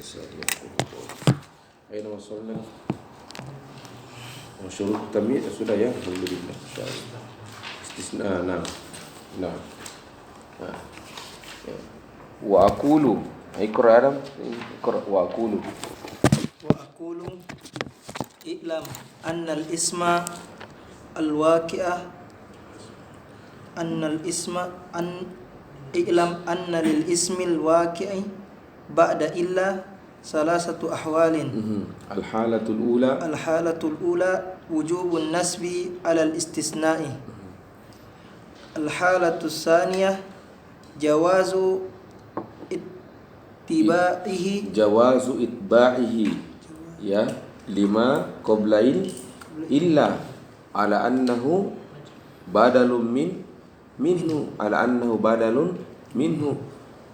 lisani yafqahu qawli. Aina wasalna? Syurut tamyiz sudah ya, alhamdulillah. Insyaallah. Istisna nah. Nah. Ya. Wa aqulu. Iqra Adam. Iqra wa aqulu. Wa aqulu i'lam anna al-isma al-waqi'ah anna al-isma an i'lam anna lil ismi al-waqi'i ba'da illa salasatu ahwalin. Al-halatul ula wujubun nasbi ala al-istisna'i. Al-halatul tsaniyah jawazu itba'ihi ya lima qablain illa ala annahu badalun minhu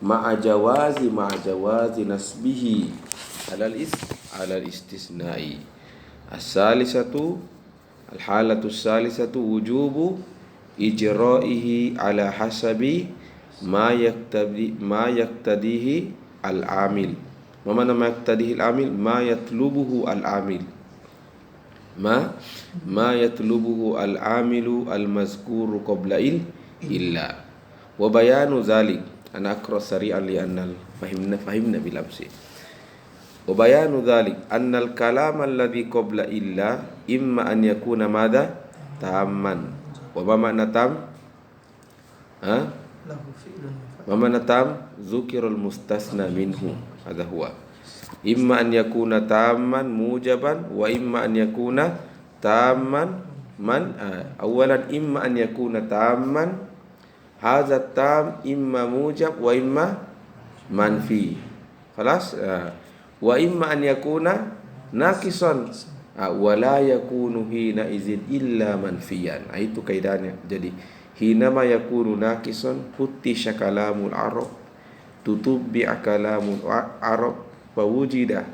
ma'a jawazi nasbihi alal istisna'i. Al-halatu salisatu wujubu ijra'ihi ala hasabi ma yaktadihi al-amil. Ma mana ma yaktadihi al-amil? Ma yatlubuhu al-amil. Ma yatlubuhu al-amilu al-mazkuru qabla illa. Wa bayanu dzalik ana aqra sari'an li annal fahimna bil amsi. Wa bayanu dzalik annal kalam alladhi qabla illa imma an yakuna madha tamman. Wa ma ma'na tam? Wa ma'na tam? Dzukirul mustasna minhu. Hadha huwa. Imma an yakuna tamman mujaban wa imma an yakuna tamman awalan imma an yakuna tamman hadza tam imma mujab wa imma manfi. Khalas. Wa imma an yakuna naqisan wa la yakunu hina izin illa manfiyan. Itu kaidahnya. Jadi hina ma yakunu naqisan futisha kalamul arab tutubbi'a kalamul arab fa wujida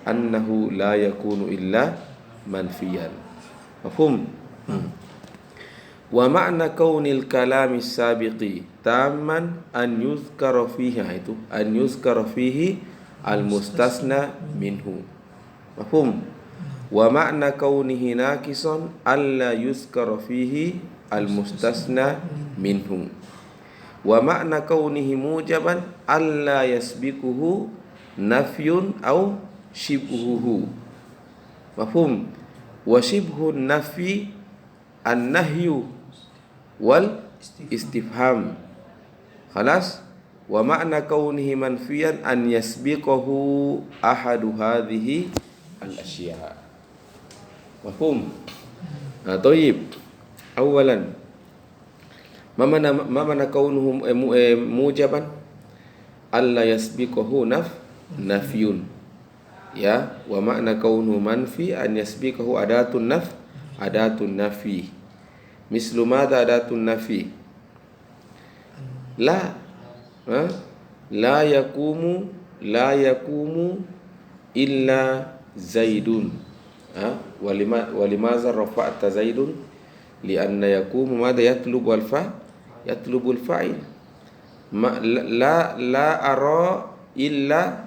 annahu la yakunu illa manfiyan. Mafhum? Wa ma'na kaunil kalami sabiqi tamman an yuzkara fihi al-mustasna minhu. Mafhum? Wa ma'na kaunihi naqisan alla yuzkara fihi al-mustasna minhu. Wa ma'na kaunihi mujaban alla yasbiquhu nafyun aw shibhuhu. Mafhum? Wa shibhun nafi an-nahyu wal istifham. Khalas. Wa ma'na kaunihi manfiyan an yasbiqahu ahadu hadhihi al-asya'. Mafhum? Thayyib. Awalan ma mana kaunuhu mujaban alla yasbiqahu nafyun ya wa makna kaunuhu manfi an yasbiqahu adatun nafi. Mislu madha adatun nafi? La yakumu illa zaidun. Walimaza rafa'ta zaidun lianna yakumu madha yatlubu yatlubul fa'il. La ara illa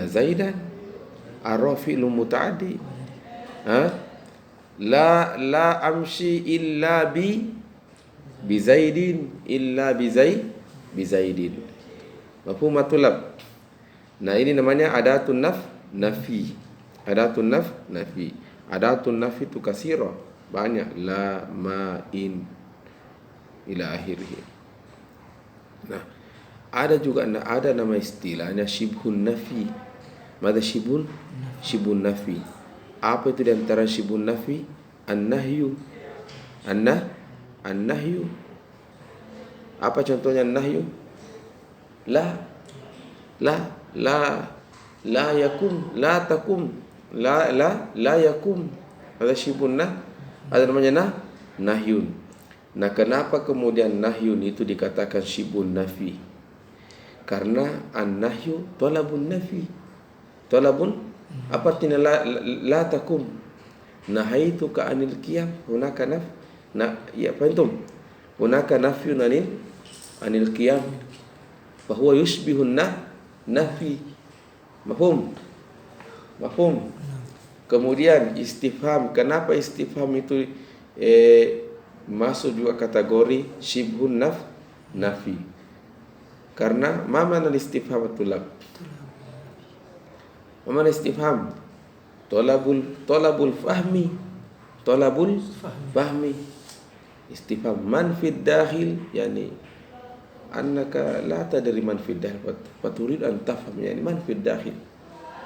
zaidan. Ara fi'lu muta'addi. La amshi illa bi zaidin mafhum matulab. Nah ini namanya adatun nafi. Adatun nafi itu kasira, banyak, la, ma, in ila akhirih. Nah, ada nama istilahnya shibhun nafi. Mada shibhun nafi. Apa itu di antara shibhun nafi? An-nahyu. An-nahyu. Apa contohnya an-nahyu? La yakum, la takum, la yakum. Ada shibhun ada namanya nahyun. Nah, kenapa kemudian nahyun itu dikatakan shibhun nafi? Karena an-nahyu talabun nafi. Talabun apa artinya la takum? Nahaituka anil qiyam. Hunaka ya fahimtum? Hunaka nafyun anil qiyam. fahuwa yushbihun nafi. Mafhum? Kemudian istifham, kenapa istifham itu masuk juga kategori syibhun nafi? Karena ma mana istifham tulab? Ma mana istifham? Talabul fahmi. Istifham man fid dakhil, yani annaka la tadri man fid dakhil fa turid an tafham, yani man fid dakhil.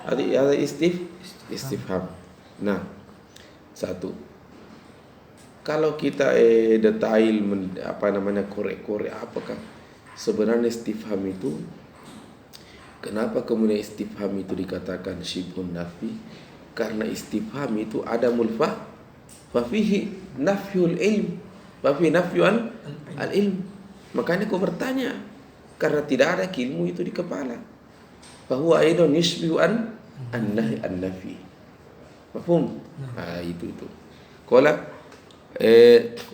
Ada istifham. Nah, satu. Kalau kita detail korek-korek apakah sebenarnya istifham itu, kenapa kemudian istifham itu dikatakan syibhun nafi? Karena istifham itu ada mulfah, fa fihi nafyul ilm, fa fihi nafyul al-ilm. Makanya kau bertanya karena tidak ada ilmu itu di kepala. Bahwa aidan yushbihu an-nafi. Mafhum? Itu. Qala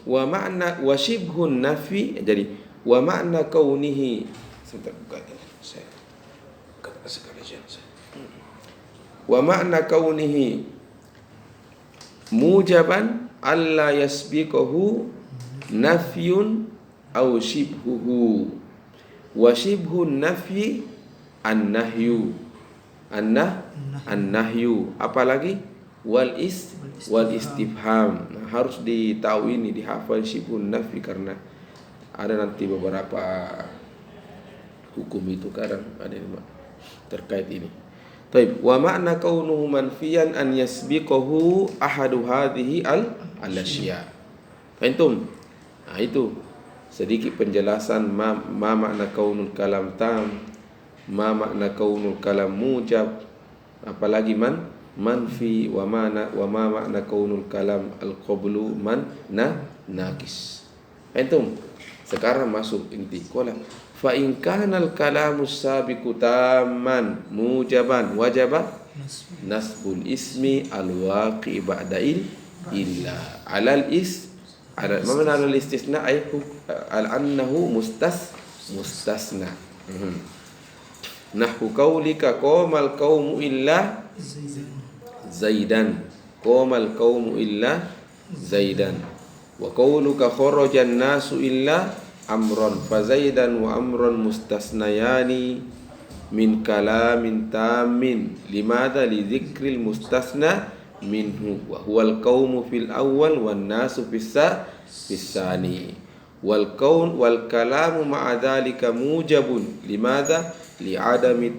wa ma'na wa shibhun nafi, jadi wa ma'na kaunihi, sebentar buka saya kata sekali saja. Wa ma'na kaunihi mujaban alla yasbiquhu nafyun aw shibhuhu. Wa shibhun nafi an-nahyu. An-nahyu. Apalagi wal istifham. Nah, harus ditahu ini, dihafal syibhun nafi, karena ada nanti beberapa hukum itu kadang ada yang terkait ini. Taib, wa ma'na kaunuhu manfiyan an yasbiqahu ahadu hadhihi al-asya. Fahimtum? Nah, itu sedikit penjelasan ma makna kaunul kalam tam, ma makna kaunul kalam mujab, apalagi manfi, wa ma makna kaunul kalam al-qablu naqis. Fahimtum? Sekarang masuk inti. Qala fa in kana al-kalamu sabiqu tamman mujaban wajaba nasbul ismi al-waqi ba'da illa alal mana alal istisna ay al-annahu mustasna. Nahwu qaulika qamal qaumu illa zaidan, qamal qaumu illa zaidan, wa qauluka kharajan nasu illa amron, fa zaidan wa amron mustasnayani min kalamin tamin, limada li dzikril mustasna minhu wa huwal qaumu fil awwal wan nasu fis sani wal kalamu ma'a dzalika mujabun, limada li'adami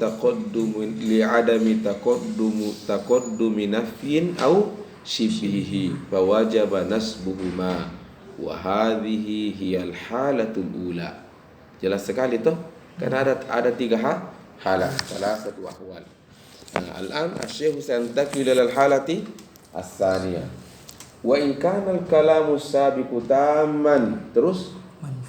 taqaddumi nafyin aw shibhihi fa wajaba nasbuhuma wa hadhihi hiyal halatul ula. Jelas sekali toh, karena ada tiga halah, salah satu ahwal. Al-an asy-syekh santakil ilal halati as-saniyah. Wa in kana al-kalamu sabiqu tamman, terus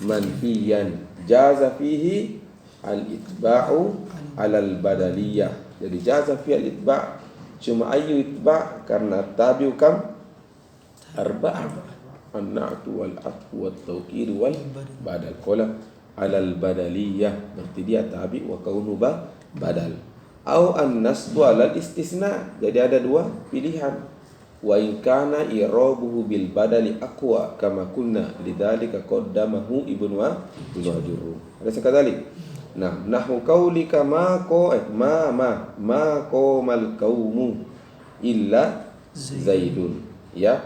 manfiyan jaza fihi al-itba'u alal badaliyah. Jadi jaza fihi al-itba', cuma ayu itba' karena tabi'u kam arba'ah, an-na'tu wal atfu wat tawkir wal badal. Qala alal badaliyah, berarti dia tabi wa kaunu badal. Au an-nasbu alal istisna, jadi ada dua pilihan. Wa in kana i'rabuhu bil badali aqwa kama kunna lidzalika qaddamahu ibnu Jurrum. Ada sekali. Nah, nahwu qaulika ma qamal qaumu illa zaidun. Ya,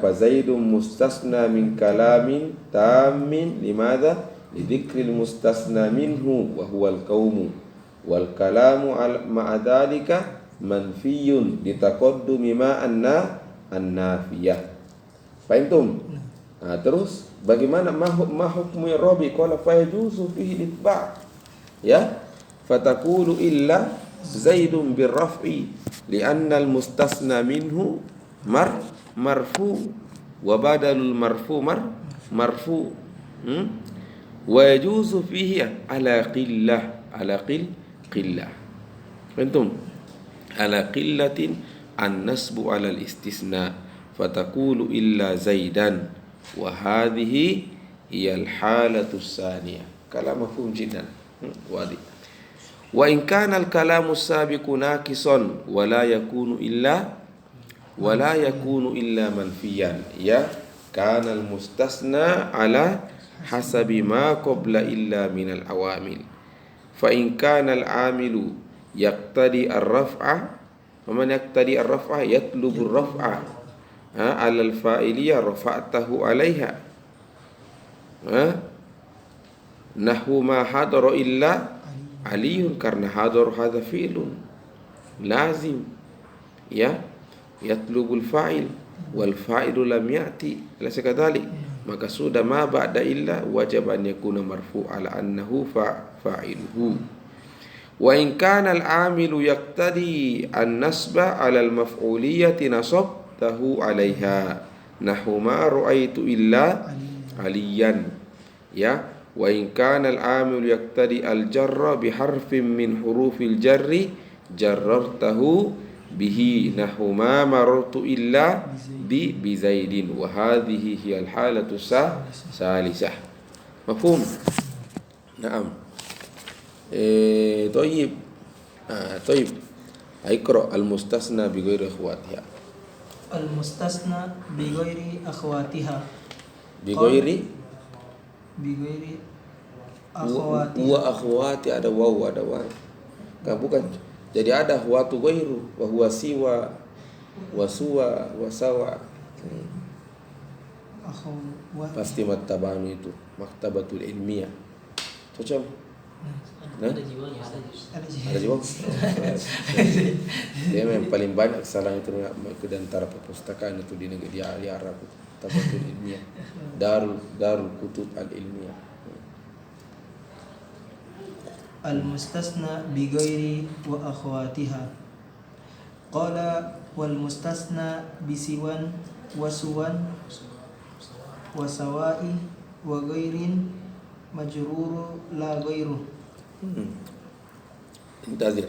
fa zaidun mustasna min kalamin tammin, limadha lidzikril mustasna minhu wa huwal qaumu wal kalamu ma'a dzalika manfiyun litaqaddumi ma an-nafiyah. Fahimtum? Nah, terus bagaimana ma hukmu rabi? Qala fa yajuzu fihi itba', ya, fataqulu illa zaidun birraf'i li'anna al-mustasna minhu marfu wa badalul marfu marfu. Wa yajuzu fihi ala qillah. Fahimtum? Ala qillatin an-nasbu ala al-istisna fataqulu illa zaidan wa hadhihi hiya al-halatu tsaniyah. Kalam mafhum jiddan. Wadi. Wa in kana al-kalamu sabiqu naqisan wa la yakunu illa manfiyan, ya kana al-mustasna ala hasabi ma qabla illa min al-awamil. Fa in kana al-amilu yaqtadi ar-raf'a, faman yaqtadi ar-raf'a yatlubu ar-raf'a ala al-fa'iliyah rafa'tahu 'alaiha. Nahwu ma hadara illa aliyun, karena hadar hadha fi'lun lazim, ya yatlubul fa'il wal fa'ilu lam ya'ti, alaysa kadhalik, maka sudah ma ba'da illa wajib an yakuna marfu' ala annahu fa'iluhu. Wa in kana al-amilu yaqtadi an-nasba ala al-maf'uliyyati nasabtahu 'alayha, nahwu ma ra'aitu illa aliyan, ya. Wa in kana al-amil yaqtadi al-jarra bi harfin min hurufil jarri jarrartahu bihi, nahwu ma marartu illa bi zaidin, wa hadhihi hiya al-halatu salisah. Mafhum? Naam. Tayyib. Tayyib. Iqra al-mustasna bi ghairi akhwatiha. Al-mustasna bi ghairi akhwatiha. Bi ghairi akhwatiha. Wa akhwati, ada waw ada wa. Bukan. Jadi ada akhwatu ghairu wa huwa siwa wa suwa wa sawa. Pasti maktabanu itu maktabatul ilmiah. Cocok? Ada jiwanya, Ada jiwa? Dia memang paling banyak kesalahan itu di antara perpustakaan itu di negeri di Arab, maktabatul ilmiah, darul kutub al ilmiah. Al-mustasna bi ghairi wa akhwatiha. Qala wal mustasna bi siwan wa suwan wa sawa'i wa ghairin majruru la ghairu. Intazir.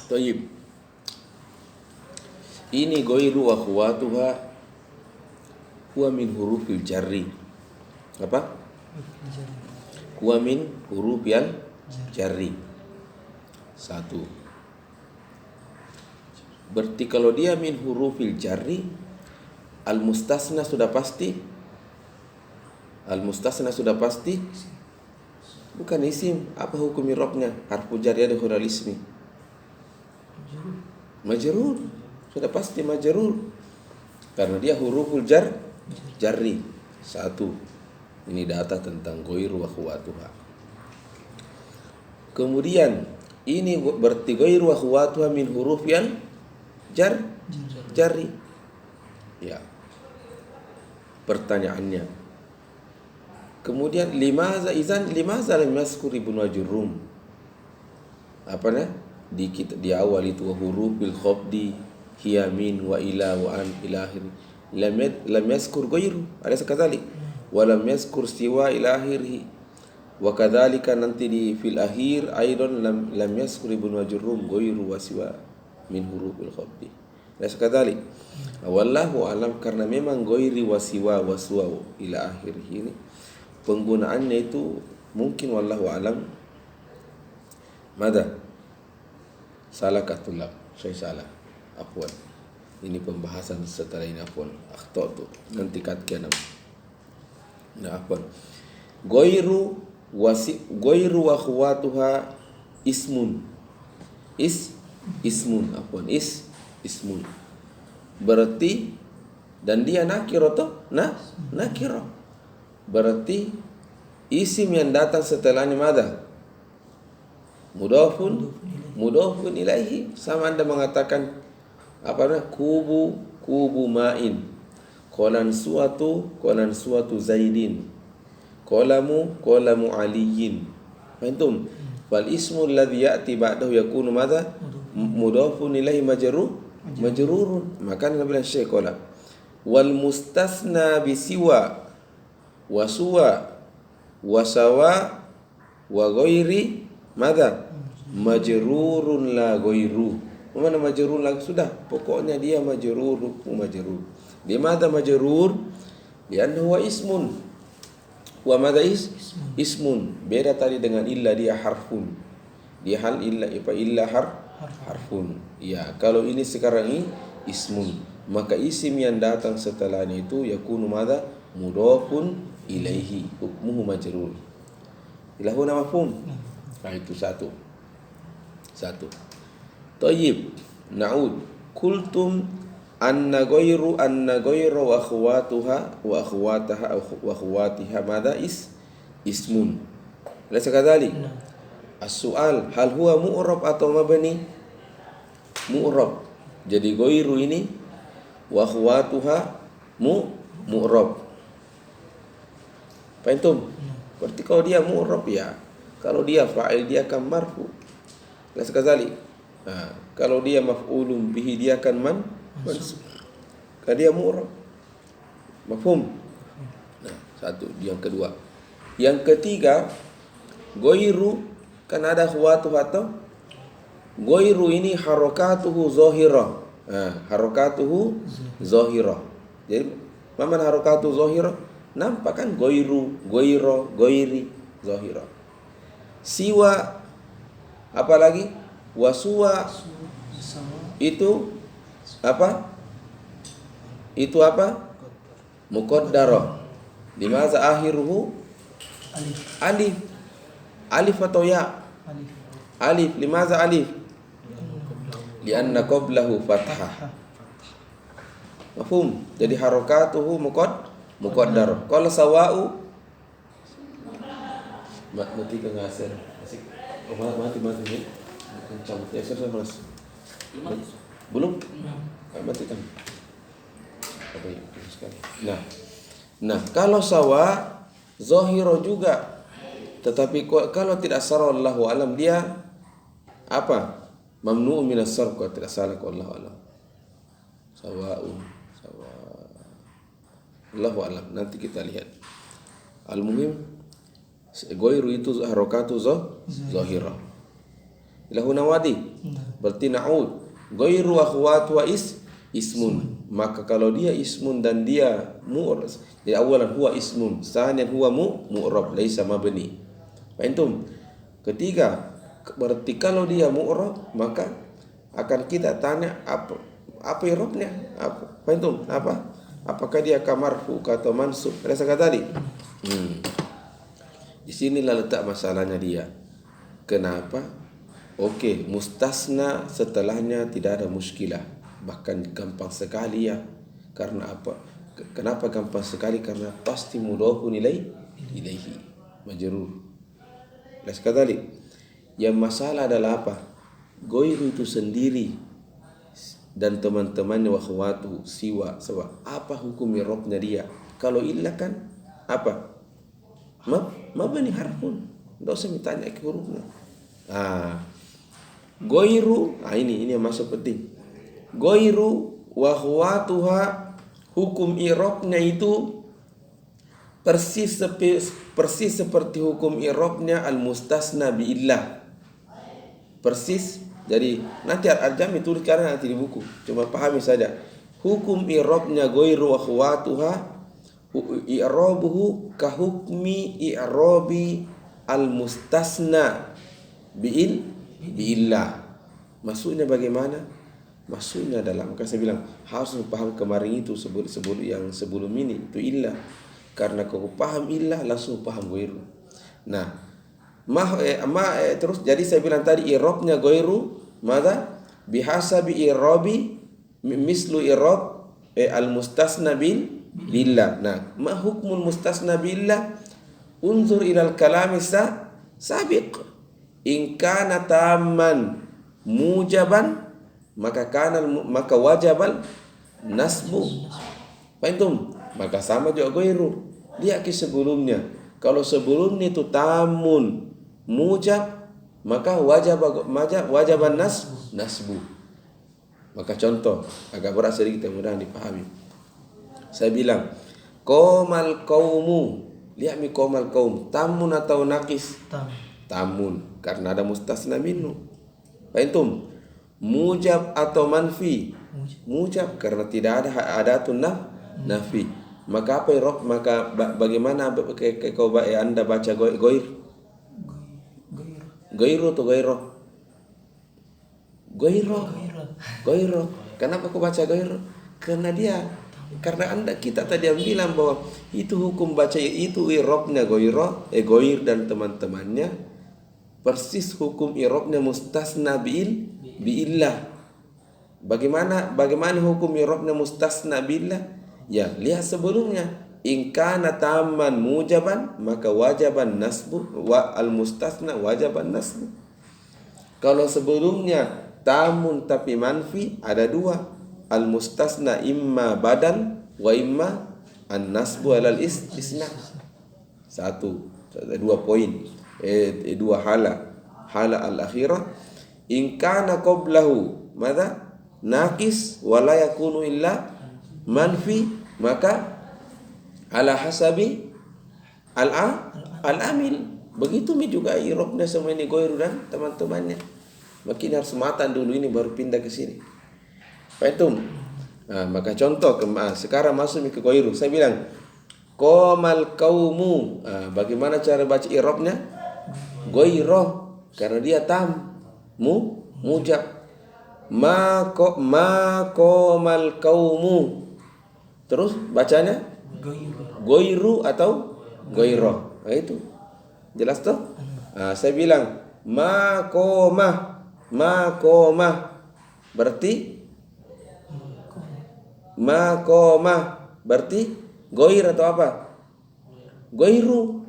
Tayyib. Ini ghairu wa akhwatuha huwa min hurufil jarri. Apa? Huwa min hurufil jarri. Satu. Berarti kalau dia min hurufil jarri, al-mustasna sudah pasti. Al-mustasna sudah pasti bukan isim. Apa hukum i'rabnya? Harfu jar ya dakhul al-ismi. Majrur. Sudah pasti majrur. Karena dia huruful jarri. Satu. Ini data tentang ghairu wa akhwatuha. Kemudian ini berarti ghairu wa akhwatuha min huruf yang jarri. Ya. Pertanyaannya. Kemudian limaza lam yazkur Ibnu Ajurrum? Apanya? Di awal itu huruf bil khafdi hiya min wa ila wa an ila akhir. Lam yazkur ghairu. Ada sekali. Walam yazkur siwa ila akhirih. Wa kadzalika nanti di fil akhir aidan lam yazkur Ibnu Ajurrum ghairu wa siwa min hurufil khafdi. Ada sekali. Wallahu alam, karena memang ghairi wa siwa wa suwa ila akhirih ini penggunaannya itu mungkin wallahu alam. Mada? Salah katulab. Saya salah. Afwan. Ini pembahasan setelah ini, afwan. Akhtatu. Nanti katkian. Nah, afwan. Ghairu wa akhwatuha ismun. Ismun, afwan. Ismun. Berarti dan dia nakirah toh? Nakirah. Berarti isim yang datang setelahnya mada? Mudhafun ilaihi. Sama Anda mengatakan apa namanya? Kubu ma'in. Qalan suatu Zaidin. Qalamu Aliyin. Fahimtum? Fal ismu alladhi ya'ti ba'dahu yakunu madha? Mudhafun ilaihi majrurun. Maka Nabi bilang Syekh qala wal mustasna bi siwa wa suwa wa sawa wa ghairi madha? Majrurun la ghairu. Mana majrur lah, sudah pokoknya dia majrur. Di mana majrur? Lianna huwa ismun. Wa madza ismun. Beda tadi dengan illa, dia harfun. Dia hal illa harfun. Ya, kalau ini sekarang ini ismun, maka isim yang datang setelahnya itu yakunu madza mudhafun ilaihi, hukmuhu majrur. Ilahuna mafhum. Nah, itu satu. Thayyib. Na'ud. Kultum anna ghayru wa akhwatuha wa akhwatiha madza ismun. Laysa kadzalik. As-su'al hal huwa mu'rab atau mabni? Mu'rab. Jadi ghayru ini wa akhwatuha mu'rab. Faham? Berarti kalau dia mu'rab ya, kalau dia fa'il dia akan marfu. Laysa kadzalik. Kalau dia maf'ulun bihi dia akan mansub. Kalau dia mu'rab. Mafhum? Nah, satu. Yang kedua. Yang ketiga, ghairu kan ada khuwatu atau ghairu ini harakatuhu zahirah. Harakatuhu zahirah. Jadi, mana harakatuhu zahirah? Nampak kan ghairu, ghaira, ghairi, zahirah. Siwa apa lagi? Wasuwa itu apa? Itu apa? Muqaddarah. Limaza akhiruhu alif. Alif atau ya? Alif. Limaza alif? Lianna qablahu fathah. Mafhum? Jadi harakatuhu muqaddarah. Qala sawa'u mati ke ngasir. Asik. Mati ni. Cabut ya, Mas. Belum? Mati kan. Apa ya? Sekali. Nah, kalau sawa zahiro juga. Tetapi kalau tidak sarah Allahu alam dia apa? Mamnu' minas sarf, tidak salah Allahu alam. Sawa'un, sawa. Allahu alam. Nanti kita lihat. Al-muhim ghairu itu harakatu zahirah. Ilahuna wadi. Berarti na'ud. Ghairu akhwatu wa ismun. Maka kalau dia ismun dan dia mu'rab, jadi awalan huwa ismun, tsaniyan huwa mu'rab, laisa mabni. Faham? Ketiga, berarti kalau dia mu'rab, maka akan kita tanya apa i'rabnya? Apa? Faham? Apa? Apakah dia marfu atau mansub? Rasa kata tadi. Di sinilah letak masalahnya dia. Kenapa? Oke, mustasna setelahnya tidak ada muskilah. Bahkan gampang sekali ya. Karena apa? Kenapa gampang sekali? Karena pasti mudhafun ilaihi majrur. Las kadalik. Yang masalah adalah apa? Ghairu itu sendiri dan teman-temannya wa akhwatu siwa. Apa hukum i'rabnya dia? Kalau illa kan apa? Mabni harfun. Enggak usah ditanya ke hurufnya. Ghairu, ini yang masuk penting. Ghairu wa akhwatuha, hukum i'rabnya itu persis seperti hukum i'rabnya al-mustasna bi illah. Persis. Jadi nanti al-jami tulis karena nanti di buku. Cuma pahami saja. Hukum i'rabnya ghairu wa akhwatuha i'rabuhu ka hukmi i'rabi al-mustasna bi illah. Maksudnya bagaimana? Maksudnya dalam, maka saya bilang harus paham kemarin itu sebelum ini itu illah. Karena kau paham illah langsung paham ghairu. Nah, terus jadi saya bilang tadi i'rabnya ghairu madza bihasabi i'rabi mislu i'rab al-mustasna billah. Nah, ma hukmul mustasna billah? Unzur ilal kalami sabiq. In kana tamman mujaban maka wajabal nasbu. Faham? Maka sama juga ghairu. Lihat ke sebelumnya. Kalau sebelumnya itu tamun mujab, maka wajaban nasbu. Maka contoh agak berat sedikit, mudah dipahami. Saya bilang qomal qaumu. Lihat mi qomal qaum, tamun atau naqis? Tamun, karena ada mustasna minhu. Faham? Mujab atau manfi? Mujab, karena tidak ada adatun nafi. Maka apa irob? Maka bagaimana kau Anda baca goir? Goiro atau goiro? Goiro. Kenapa kau baca goiro? Karena kita tadi yang bilang bahwa itu hukum baca itu irobnya goiro, goir dan teman-temannya persis hukum irobnya mustasna biillah. Bagaimana hukum irobnya mustasna biillah? Ya, lihat sebelumnya. In kana tamman mujaban maka wajaban nasbu wa al mustasna wajaban nasbu. Kalau sebelumnya tamun tapi manfi ada dua. Al mustasna imma badal wa imma an nasbu alal istisna. Dua poin. Dua hala. Hala al akhirah in kana qablahu madza naqis wa la yakunu illa manfi, maka ala hasabi al-amil. Begitu juga irobnya semua ini goiru dan teman-temannya. Makin harus matang dulu ini baru pindah ke sini. Paham? Maka contoh sekarang masuk ke goiru. Saya bilang qomal qaumu. Bagaimana cara baca irobnya? Goiro, karena dia mujab. Ma qomal qaumu. Terus bacanya goiru atau goiro. Nah, itu jelas toh? Saya bilang ma qomah berarti goir atau apa? Goiru.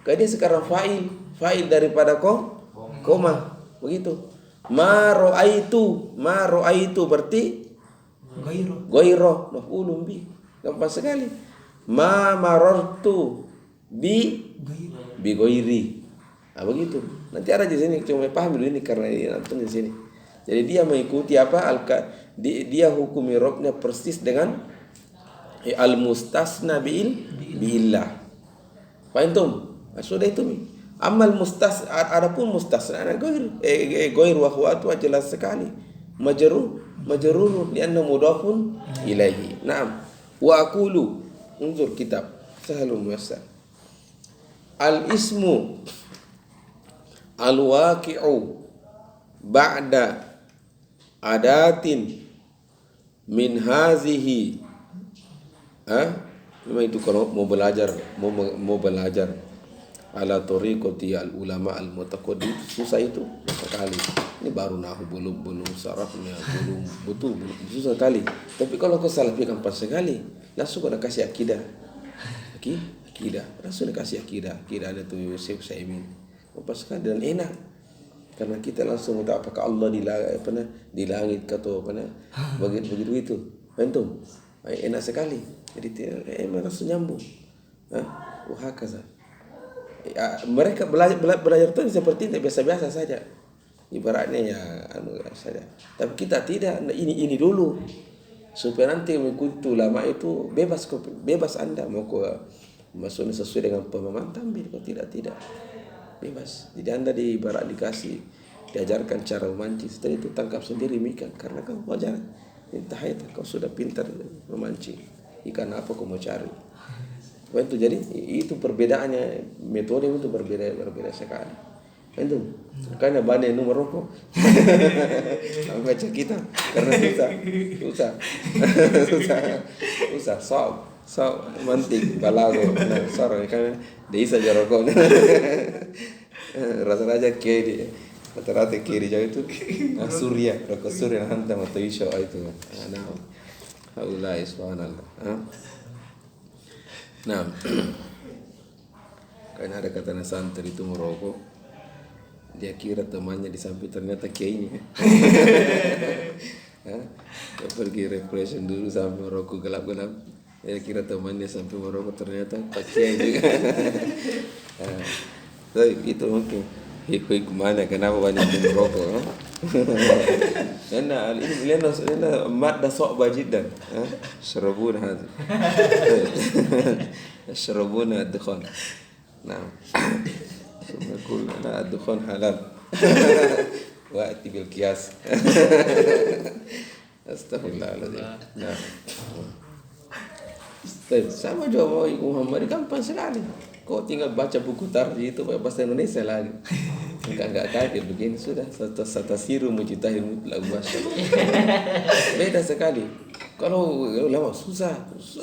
Karena dia sekarang fa'il daripada koma. Begitu. Ma ro'aitu berarti goiro maf'ulun bi. Gampang sekali. Ma marartu bi goiri. Begitu. Nanti ada di sini cuma paham dulu ini karena ini nanti di sini. Jadi dia mengikuti apa? Dia hukum irobnya persis dengan al mustasna biillah. Paham? Sudah itu. Amal adapun mustasna goir wa akhwatu jelas sekali. Majrur lianna mudafun ilaihi. Naam. Wa aqulu unzur kitab sahlun muyassar. Al ismu al waqi'u ba'da adatin min hazihi. Memang itu kalau mau belajar ala tariqati al ulama al mutaqaddim susah itu sekali. Ini baru nahu belum sarafnya belum betul susah sekali. Tapi kalau kau salah gampang sekali. Langsung kau kasih akidah. Akidah. Langsung kasih akidah. Akidah ada tu Yusuf Saimin. Gampang sekali dan enak. Karena kita langsung tahu apakah Allah di langit atau begitu itu. Antum. Enak sekali. Jadi langsung nyambung. Wahakaza. Mereka belajar itu seperti itu biasa-biasa saja. Ibaratnya ya saja. Tapi kita tidak. Ini dulu supaya nanti mengikuti ulama itu bebas Anda mau masuk sesuai dengan pemahaman tampil. Kalau tidak bebas. Jadi Anda diajarkan cara memancing. Setelah itu tangkap sendiri ikan karena kau wajar. Entah itu kau sudah pintar memancing ikan apa kau mau cari. Itu jadi itu perbedaannya, metode itu berbeda sekali. Itu karena banyak nomor rokok. Baca kita karena susah. So mantik balago. Nah, sorry kan dia saja rokok. Rasa-rasa kiri. Rata-rata kiri jauh itu surya, rokok surya hantam atau isya itu. Nah, Allah subhanallah. Nah, karena ada kata santri itu merokok, dia kira temannya di samping ternyata kiainya. Dia pergi refreshing dulu sampai merokok gelap-gelap. Dia kira temannya sampai merokok ternyata tak kiai juga. Tapi itu mungkin hikmahnya kenapa banyak yang merokok. Karena ini madda so'ba jiddan. Syarabuna hadha. Syarabuna ad-dukhan. Naam. Summa qulna ad-dukhan halal. Wa'ti bil qiyas. Astaghfirullahaladzim. Nah. Sama juga mau ikut Muhammad, gampang sekali. Kau tinggal baca buku tarjih itu pakai bahasa Indonesia lagi. Enggak kaget begini sudah. Satasiru mujtahid mutlaq bahasa. Beda sekali. Kalau lama susah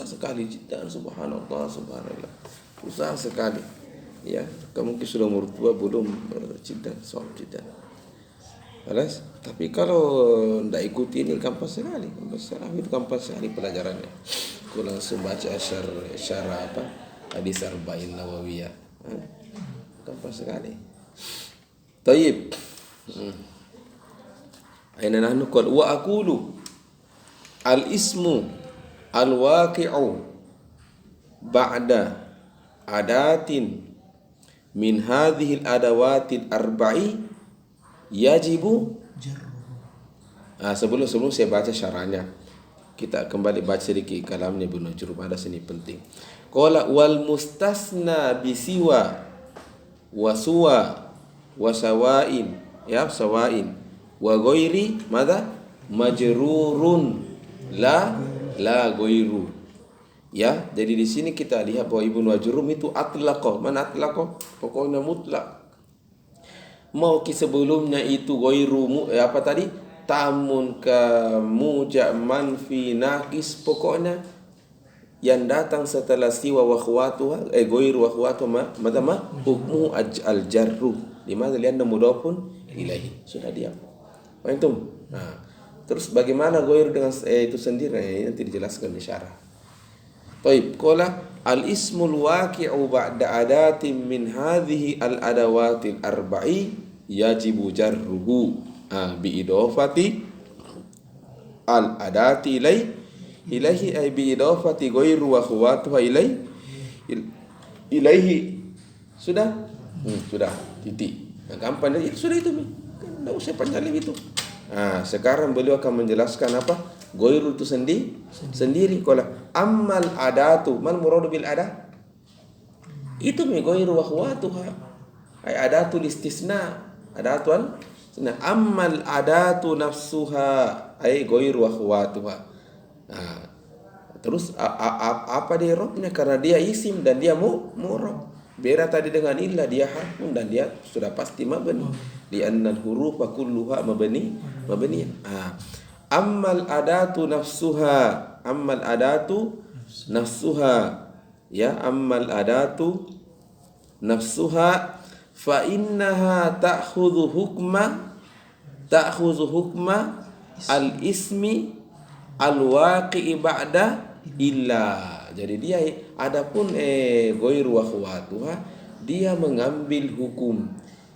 sekali. Jiddan, subhanallah, subhanallah. Susah sekali. Ya, kamu mungkin sudah umur tua belum jiddan, soal jiddan. Alas, tapi kalau tidak ikuti ini gampang sekali. Gampang sekali pelajarannya. Kau langsung baca syarah apa? Hadis Arba'in Nawawiyah. Gampang sekali. Taib. Aina nahnu qul wa aqulu al-ismu al-waqi'u ba'da adatin min hadhihi al-adawati al-arba'i yajibu sebelum saya baca syarahnya, kita kembali baca sedikit kalamnya Ibnu Jurum, ada sini penting. Qala wal mustasna bisiwa wasuwa wasawain, ya, sawain wa ghairi madza majrurun la ghairu. Ya, jadi di sini kita lihat bahwa Ibnu Jurum itu atlaqa. Mana atlaqa? Pokoknya mutlak. Mau sebelumnya itu ghairu apa tadi? Tamun ka muja manfi naqis, pokoknya yang datang setelah siwa wa akhwatuha ghairu wa akhwatuha madama hukmu al jarru limadha lianna mudafun ilaihi. Sudah diam. Antum. Nah, terus bagaimana ghairu dengan itu sendiri nanti dijelaskan di syarah. Baik, qala al ismul waqi'u ba'da adatin min hadhihi al adawatil arba'i yajibu jarruhu bi idafati al adati ilaihi ay bi idafati ghairu wa akhwatuha ilaihi. Sudah? Sudah, titik. Nah, gampang ya, sudah itu mi. Enggak usah panjang itu. Sekarang beliau akan menjelaskan apa? Ghairu itu sendiri. Qala ammal adatu, man muradu bil adat? Itu mi ghairu wa akhwatuha. Ay adatul istisna. Adatuan nah, ammal adatu nafsuha ay ghairu wa akhwatuha. Terus apa dia robnya? Karena dia isim dan dia mu'rab. Beda tadi dengan illa, dia harfun dan dia sudah pasti mabni. Li'anna al-hurufa kulluha mabni. Ammal adatu nafsuha, ya, ammal adatu nafsuha fa innaha ta'khudhu hukma al-ismi al-waqi'i ba'da illa. Jadi dia adapun ghairu wa akhwatuha, dia mengambil hukum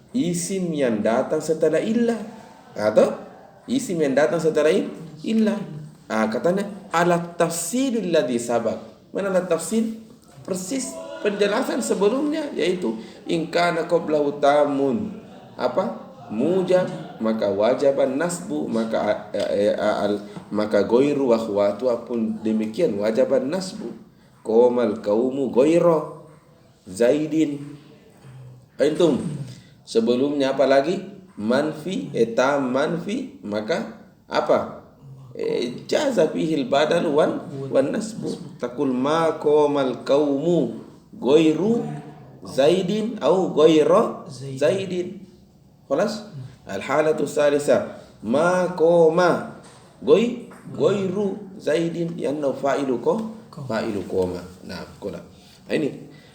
isim yang datang setelah illah atau isim yang datang setelah illah. Katanya alat tafsiril ladzi sabaq. Mana alat tafsir? Persis penjelasan sebelumnya, yaitu in kana qablahu tamun apa? Mujab, maka wajaban nasbu, maka ghairu wa akhwatuha pun demikian wajaban nasbu. Qomal qaumu ghaira Zaidin. Antum sebelumnya apa lagi? Manfi, etam manfi, maka apa? Jaza fihil badal wan nasbu. Taqul ma qomal qaumu ghairu Zaidin au ghaira Zaidin. Khalas? Al-halatu salisa ma qoma ghairu Zaidin yanna fa'ilu qoma. Nah, qala. Ini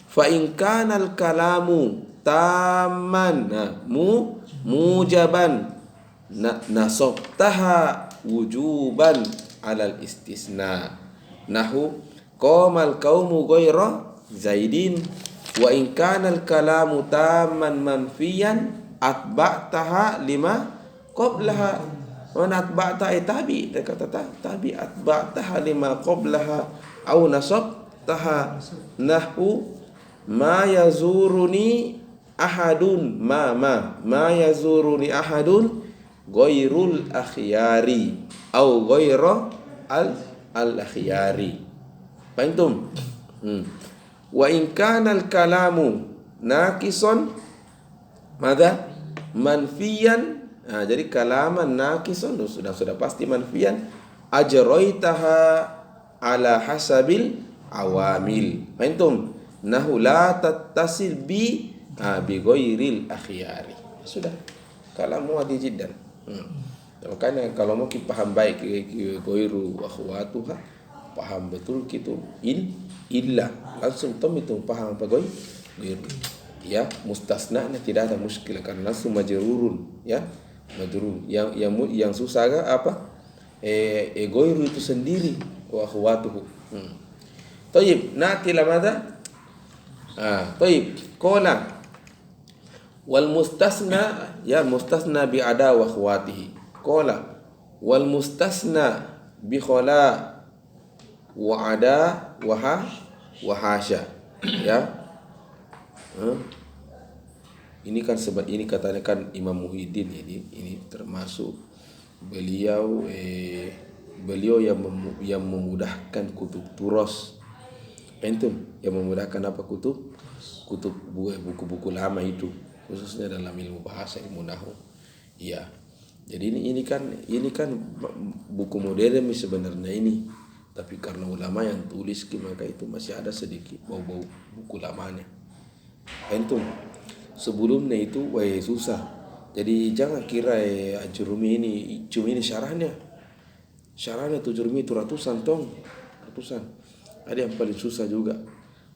fa in kana al-kalamu tamman, mujaban nasabtaha wujuban alal istisna. Nahu qamal qaumu ghaira Zaidin wa in kana al-kalamu tamman manfiyan atba'taha lima qablaha. Wa atba'ta tabi, dia kata tabi atba'taha lima qablaha au nasabtaha. Nahu ma yazuruni ahadun ma yazuruni ahadun ghairul akhyari au ghaira al akhyari. Fahimtum? Wa in kana al kalamu naqisan madza manfiyan. Jadi kalaman naqisan sudah pasti manfiyan, ajraitaha ala hasabil awamil. Fahimtum? Nahu la tattasil bi ghairil akhyari. Sudah. Kalamu adi jiddan. Makanya kalau mau kita paham baik ghairu akhwatuha, paham betul gitu illa langsung itu paham apa ghairu. Ya, mustasna tidak ada muskil karena langsung majrurun, ya. Majrur. Yang susah apa? Ghairu itu sendiri wa akhwatuhu. Tayyib, nati lamada? Tayyib. Qala wal mustasna, ya mustasna bi ada wa akhwatihi. Qala wal mustasna bi khala wa ada wa hasya. Ya. Ini kan sebab ini katanya kan Imam Muhyiddin ini termasuk beliau yang memudahkan kutub turos. Entum yang memudahkan apa kutub buku-buku lama itu khususnya dalam ilmu bahasa, ilmu nahwu. Iya. Jadi ini kan buku modern sebenarnya ini. Tapi karena ulama yang tulis maka itu masih ada sedikit bau-bau buku lamanya. Entum sebelumnya itu susah. Jadi jangan kira Ajurumi ini cuma ini syarahnya tuh Ajurumi itu ratusan. Ada yang paling susah juga.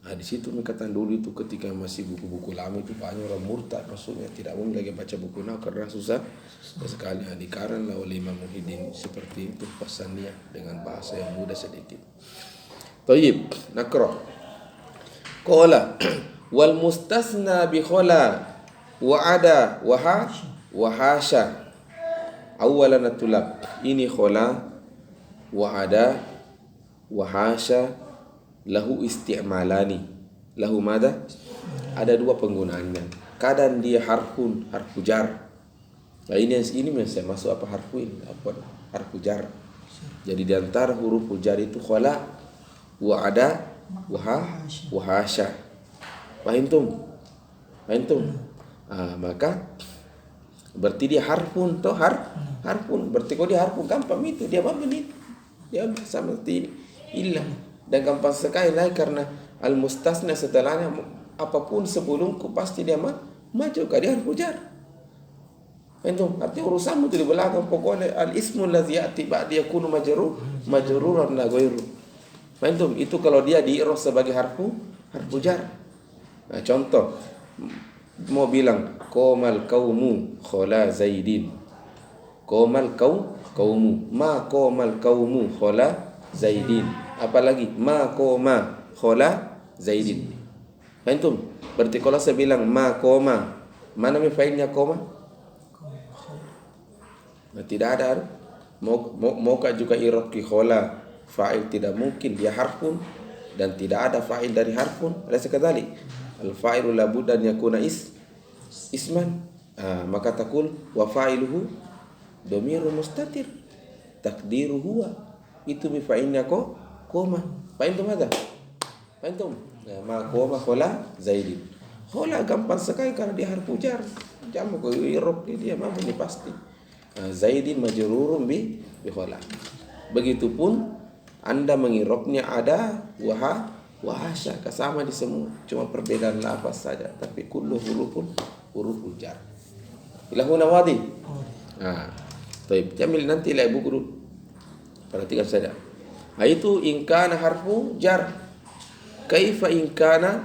Di situ kata dulu itu ketika masih buku-buku lama itu banyak orang murtad, maksudnya tidak mau lagi baca buku karena susah sekali. Dikarang oleh Imam Muhyiddin seperti itu pasannya dengan bahasa yang mudah sedikit. Tayyib, nakra. Qala wal mustasna bi khala wa ada wa hasya. Awalan tulab. Ini khala wa ada wa hasya lahu isti'malani. Lahu mada? Ada dua penggunaannya. Kadang dia harfu jar. Nah ini saya masuk apa harfu ini? Apa harfu jar. Jadi di antara huruf jar itu khala wa ada wa hasya. Fahimtum? Maka berarti dia harfun toh harfun. Berarti kalau dia harfun gampang itu dia mabni. Dia sama seperti illa. Dan gampang sekali karena al-mustasna setelahnya apapun sebelumku pasti dia maju ke dia harfu jar. Itu artinya urusanmu itu di belakang, pokoknya al-ismu allazi ya'ti ba'da yakunu majruran la ghairu. Itu kalau dia diiroh sebagai harfu jar. Nah, contoh mau bilang qomal qaumu khala zaidin. Qomal qaumu ma qomal qaumu khala zaidin. Apalagi ma qoma khala zaidin. Antum berarti kalau saya bilang ma qoma, mana failnya qoma? Nah, tidak ada. Mau juga i'rab ki khala fa'il tidak mungkin, dia harfun dan tidak ada fa'il dari harfun. Alaysa kadzalik? Al fa'ilu la budda an yakuna isman. Maka takul wa fa'iluhu dhamirun mustatir taqdiruhu huwa. Itu mi fa'ilnya koma. Fahimtum ada? Fahimtum? Ma koma khala zaidin. Khala gampang sekali karena dia harfu jar. Jamu ko i'rab dia mabni pasti. Zaidin majrurun bi khala. Begitupun Anda mengirobnya ada wa hasya, sama di semua, cuma perbedaan lafaz saja, tapi kullu huruful jar. Ilahuna wadi. Baik, jamil nanti lihat buku dulu. Perhatikan saja. Itu in kana harfu jar. Kaifa in kana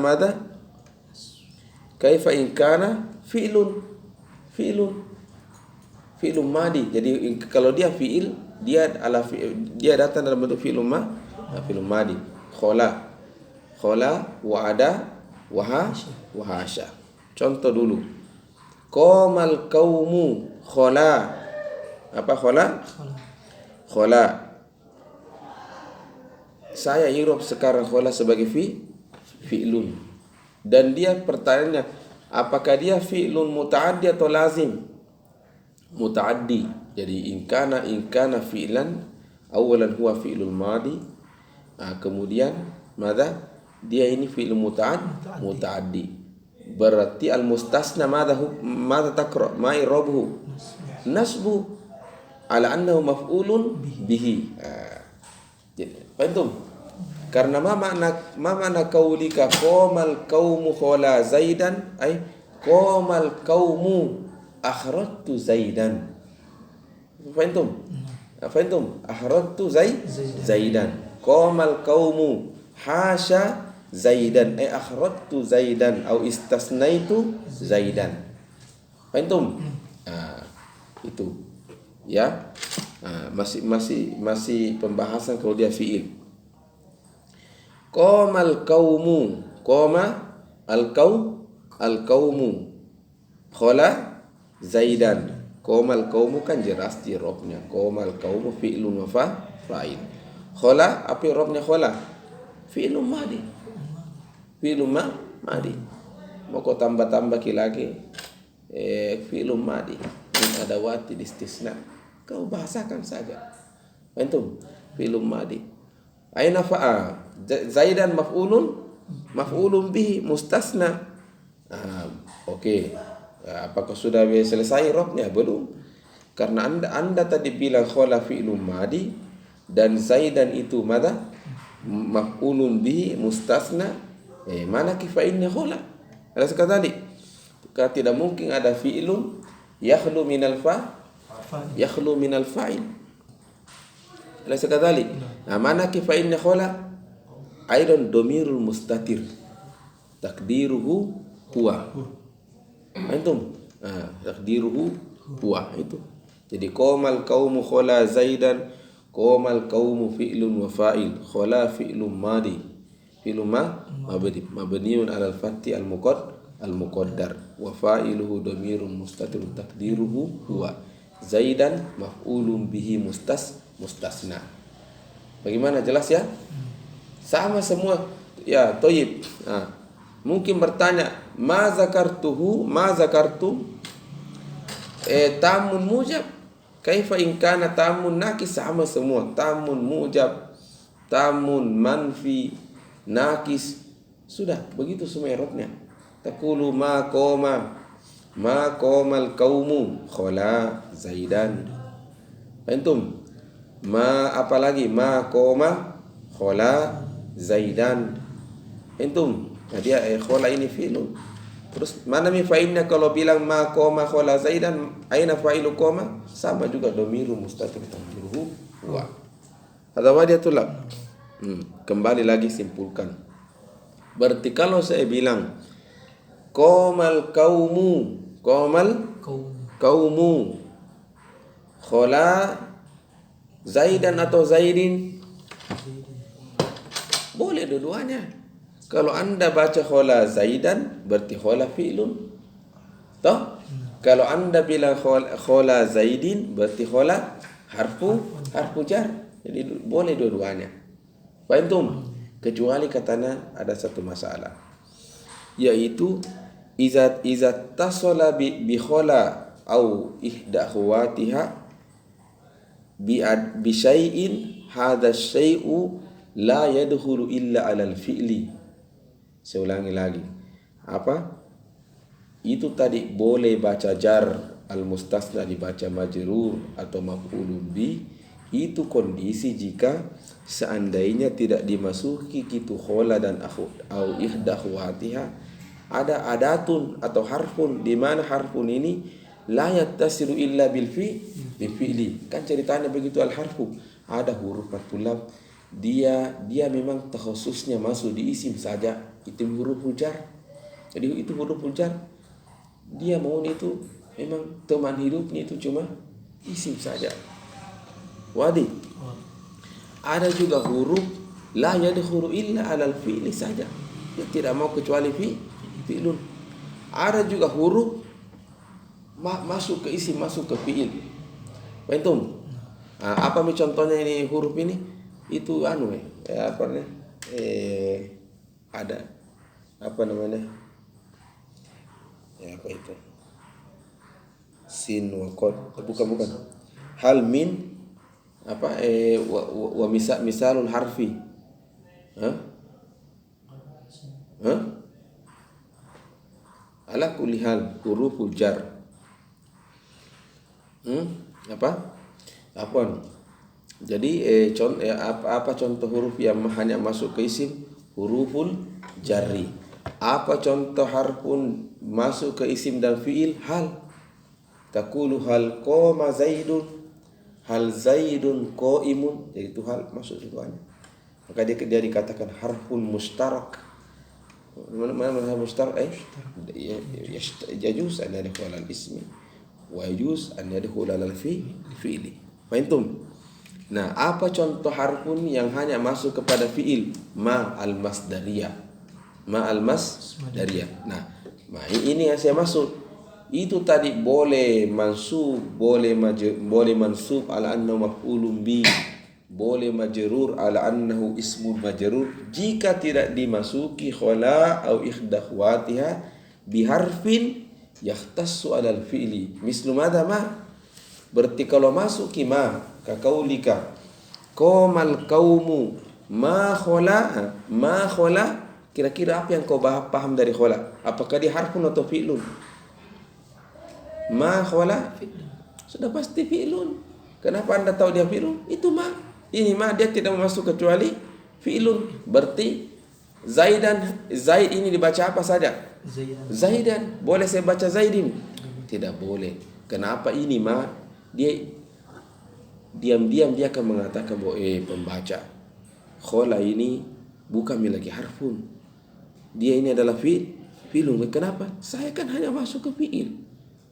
madza? Kaifa in kana fi'lun madi. Jadi kalau dia fi'il, dia datang dalam bentuk fi'il madi. Khala wa ada wa hasya. Contoh dulu. Qomal qaumu khala. Apa khala? Khala. Saya i'rab sekarang khala sebagai fi'lun. Dan dia pertanyaannya, apakah dia fi'lun muta'addi atau lazim? Muta'addi. Jadi in kana fi'lan awalan huwa fi'lul madi. Kemudian madza? Dia ini fi'il muta'addi. Berarti al-mustasna madza taqra? Ma i'rabuhu? Nasbu ala annahu maf'ulun bihi. Fahimtum? Karena ma makna qaulika qamal qaumu khala Zaidan ay qamal qaumu akhrajtu Zaidan. Fahimtum? Fahimtum? Akhrajtu Zaidan. Qamal qaumu hasya Zaidan ay akhrajtu Zaidan atau istasnaitu Zaidan. Fahimtum? Itu ya. Masih pembahasan kalau dia fiil. Qamal qaumu, qama al-qaumu khala Zaidan. Qamal qaumu kan jelas di robnya. Qamal qaumu fi'lun wa fa'il. Khala apa robnya khala? Fi'lun madi. Fi'lun madi. Mau kau tambah-tambah lagi fi'lun madi min adawati istisna. Kau bahasakan saja. Antum fi'lun madi. Aina fa'a Zaidan maf'ulun bihi mustasna. Oke. Apakah sudah selesai robnya? Belum. Karena anda tadi bilang khala fi'lun madi dan Zaidan itu mada? Maf'ulun bihi mustasna. Mana kifainnya khala? Ada sekali tadi. Karena tidak mungkin ada fi'lun yakhlu minal fa'il. Ada sekali tadi. Mana kifainnya khala? Aidan domirul mustatir takdiruhu huwa. Antum takdiruhu huwa itu. Jadi qamal qaumu khala Zaidan, qamal qaumu fi'lun wa fa'il, khala fi'lun madi, fi'lun mabniun 'alal fathi al-muqaddar wa fa'iluhu domirun mustatir takdiruhu huwa. Zaidan maf'ulun bihi mustasna. Bagaimana, jelas ya? Sama semua ya, toyib. Mungkin bertanya, ma zakartum tamun mujab, kaifa in kana tamun nakis. Sama semua, tamun mujab, tamun manfi, nakis, sudah begitu semua i'rabnya. Taqulu ma qamal qaumu khala Zaidan. Antum ma apa lagi? Ma qama khala Zaidan. Entum. Nah dia khala ini fi'lun. Terus mana fa'ilnya kalau bilang ma qama khala Zaidan, aina fa'ilu qama? Sama juga domiru mustatir takdiruhu wa. Hadza wadiyatul lab. Kembali lagi simpulkan. Berarti kalau saya bilang qamal qaumu khala Zaidan atau Zaidin, boleh dua-duanya. Kalau anda baca khala Zaidan berarti khala fi'lun. Toh? Kalau anda bilang khala Zaidin berarti khala harfu jar. Jadi boleh dua-duanya. Fahimtum? Kecuali katanya ada satu masalah, yaitu iza tasala bi khala au ihda akhwatiha bi syai'in hadha syai'u la yadkhulu illa 'alal fi'li. Saya ulangi lagi. Apa? Itu tadi boleh baca jar, al-mustasna dibaca majrur atau maf'ulun bi. Itu kondisi jika seandainya tidak dimasuki kitu khala dan au ihda akhwatiha ada adatun atau harfun, di mana harfun ini la yattasilu illa bil fi'li. Kan ceritanya begitu al-harfu. Ada huruf matulab, dia memang khususnya masuk di isim saja, itu huruf jar. Jadi itu huruf jar, dia mau itu memang teman hidupnya itu cuma isim saja. Wadi. Ada juga huruf la yadkhulu illa 'alal fi'li saja, dia tidak mau kecuali fi'lun. Ada juga huruf masuk ke isim, masuk ke fi'il. Paham? Apa contohnya ini huruf ini? Itu apa namanya? Ada apa namanya? Ya apa itu? Sin wa qad. Bukan. Hal min apa wa misalul harfi. Ala kulli hal huruful jar. Apa? Jadi apa contoh huruf yang hanya masuk ke isim? Huruful jarri. Apa contoh harfun masuk ke isim dan fiil? Hal. Taqulu hal qama zaidun, hal zaidun qaimun. Jadi itu hal masuk situ hanya. Maka dia dikatakan harfun mustarak. Mana mustarak? Yajuz an yadkhul al-ismi wa yajuz an yadkhul al-fi'li. Fahimtum? Nah, apa contoh harfun yang hanya masuk kepada fi'il? Ma al-masdariyah. Ma al-masdariyah. Nah, ini yang saya maksud. Itu tadi boleh mansub, boleh mansub ala annahu maf'ulun bi, boleh majrur ala annahu ismun majrur jika tidak dimasuki khala au ikhdakhwatiha biharfin yahtassu ala al-fi'li. Mislu madha ma? Berarti kalau masuk ma ka qaulika qamal qaumu ma khala, kira-kira apa yang kau paham dari khala? Apakah dia harfun atau fi'lun? Ma khala sudah pasti fi'lun. Kenapa Anda tahu dia fi'lun? Itu ma. Ini ma dia tidak masuk kecuali fi'lun. Berarti zaid ini dibaca apa saja? Zaidan. Boleh saya baca zaidin? Tidak boleh. Kenapa ini ma? Dia diam-diam dia akan mengatakan bahwa pembaca khala ini bukan miliki harfun. Dia ini adalah fi'lun. Kenapa? Saya kan hanya masuk ke fi'il.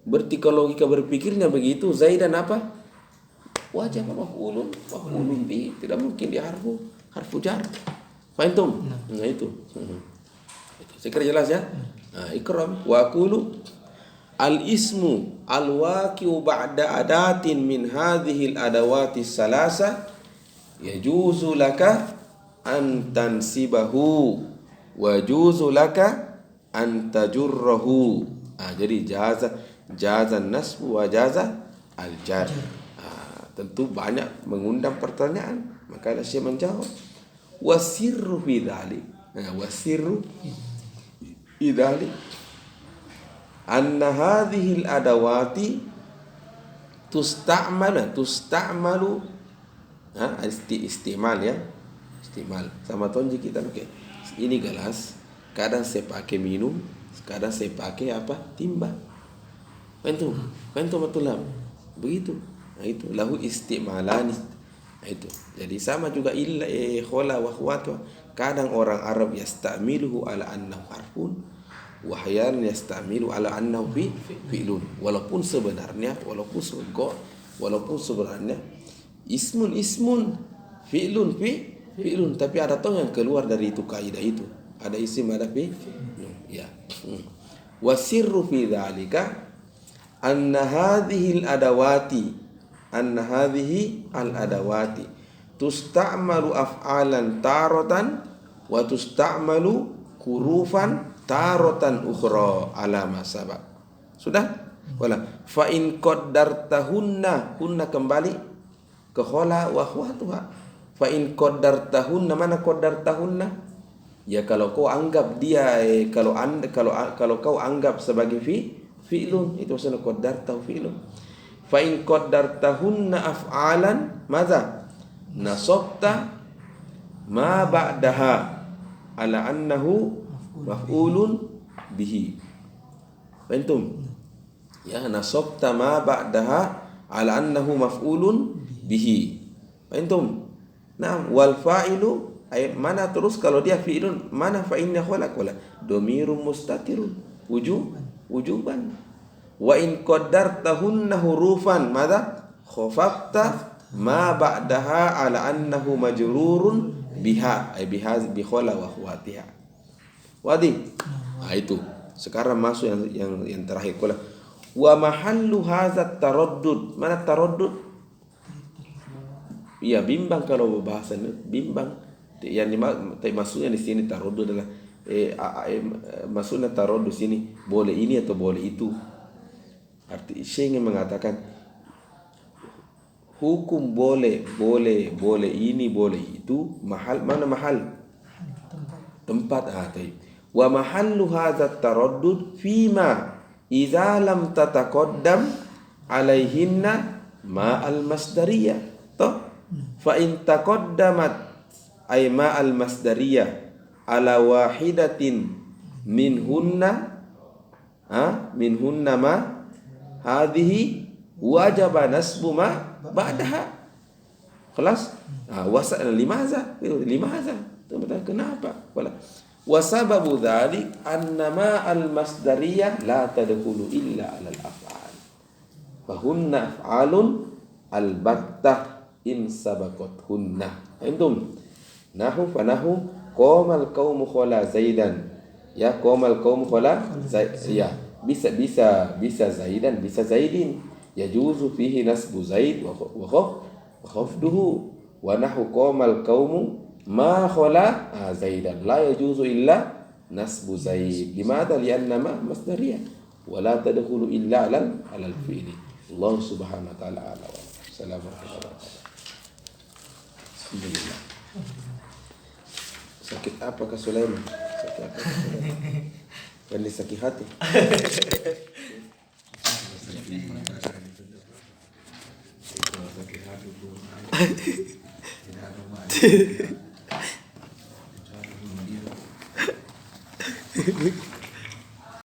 Berarti kalau logika berpikirnya begitu, zaidan apa? Wajah maf'ulun bi, tidak mungkin dia harfu jar. Fahimtum? Nah itu. Saya kira jelas ya? Nah, ikram wa aqulu al-ismu al-waqi'u ba'da adatin min hadhihi al-adawati salasa yajuzu laka an tansibahu wa yajuzu laka an tajurrahu. Jadi jaza nasbu wa jaza al-jar. Tentu banyak mengundang pertanyaan, maka saya menjawab. Wasirru fi dzalik. Wasirru fi dzalik anna hadhihi al-adawati tusta'malu istimal ya. Istimal. Sama tonji kita ini gelas, kadang saya pakai minum, kadang saya pakai apa? Timba. Kantum betulam. Begitu. Nah itu lahu istimalan. Nah itu. Jadi sama juga illa khala wa akhwatu. Kadang orang Arab yastamiluhu ala annahu harfun wa ahyan yastamilu ala annahu fi'lun. Walaupun sebenarnya ismun fi'lun tapi ada toh yang keluar dari itu kaidah itu. Ada isim ada fi'lun. Ya. Wasirru fi dzalika anna hadhihi al-adawati tusta'malu af'alan taratan wa tusta'malu hurufan taratan ukhra ala ma sabaq. Sudah? Wala fa in qaddartahunna kembali ke khala wa akhwatuha. Fa in qaddartahunna, mana qaddartahunna? Ya kalau kau anggap dia kalau kau anggap sebagai fi'lun, itu maksudnya qaddartahu fi'lun. Fa in qaddartahunna af'alan madza? Nasabta ma ba'daha ala annahu maf'ulun bihi. Fahimtum? Ya, nasabta ma ba'daha ala annahu maf'ulun bihi. Fahimtum? Nah, wal fa'ilu mana terus kalau dia fi'lun, mana fa'inna khalaq wala dhamirun mustatirun wujuban. Wa in qaddartahunna hurufan madza khafafta ma ba'daha ala annahu majrurun biha ay bi khala wa akhwatiha. Wadi. Nah itu. Sekarang masuk yang terakhir kala wa mahallu hadzat taraddud. Mana taraddud? Iya, bimbang kalau bahasa bimbang. Yang maksudnya di sini taraddud adalah maksudnya taraddud sini boleh ini atau boleh itu. Arti Syekh ingin mengatakan hukum boleh ini, boleh itu. Mahal, mana mahal? Tempat. Wa mahallu hadzat taraddud fima idza lam tataqaddam alaihinna ma al-masdariyah. Toh? Fa in taqaddamat ay ma'al masdariyah ala wahidatin minhunna ma hadhihi wajaba nasbu ma ba'daha. Kelas? Limaza? Kenapa? Wasababu dzalik annama al-masdariyah la tadkhulu illa 'ala al-af'al. Fahunna af'alun al-battah in sabaqathunna. Antum nahu fanahu qamal qaumu khala zaidan. Ya, qamal qaumu khala ya. Bisa zaidan, bisa zaidin. Yajuzu fihi nasbu zaid wa khafduhu. Wa nahu qamal qaumu ma khala zaidan la yajuzu illa nasbu zaid. Limadha? Lianna ma masdariyah wa la tadkhulu illa 'ala al-fi'li. Allah subhanahu wa ta'ala a'lam. Assalamualaikum. Alhamdulillah. Sakit apa Kak Sulaiman? Sakit apa? Kan sakit hati. Sakit hati.